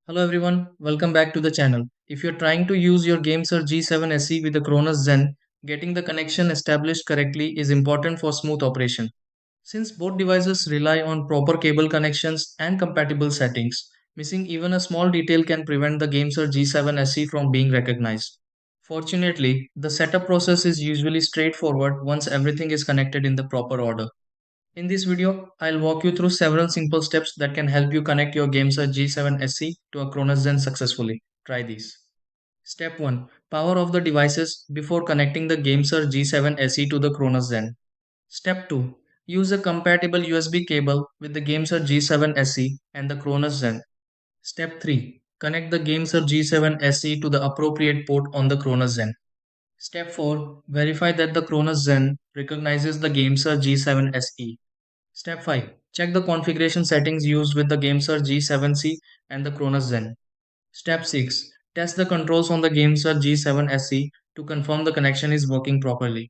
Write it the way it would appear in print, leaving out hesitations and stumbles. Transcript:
Hello everyone, welcome back to the channel. If you're trying to use your GameSir G7 SE with the Cronus Zen, getting the connection established correctly is important for smooth operation. Since both devices rely on proper cable connections and compatible settings, missing even a small detail can prevent the GameSir G7 SE from being recognized. Fortunately, the setup process is usually straightforward once everything is connected in the proper order. In this video, I'll walk you through several simple steps that can help you connect your GameSir G7 SE to a Cronus Zen successfully. Try these. Step 1. Power off the devices before connecting the GameSir G7 SE to the Cronus Zen. Step 2. Use a compatible USB cable with the GameSir G7 SE and the Cronus Zen. Step 3. Connect the GameSir G7 SE to the appropriate port on the Cronus Zen. Step 4. Verify that the Cronus Zen recognizes the GameSir G7 SE. Step 5. Check the configuration settings used with the GameSir G7C and the Cronus Zen. Step 6. Test the controls on the GameSir G7 SE to confirm the connection is working properly.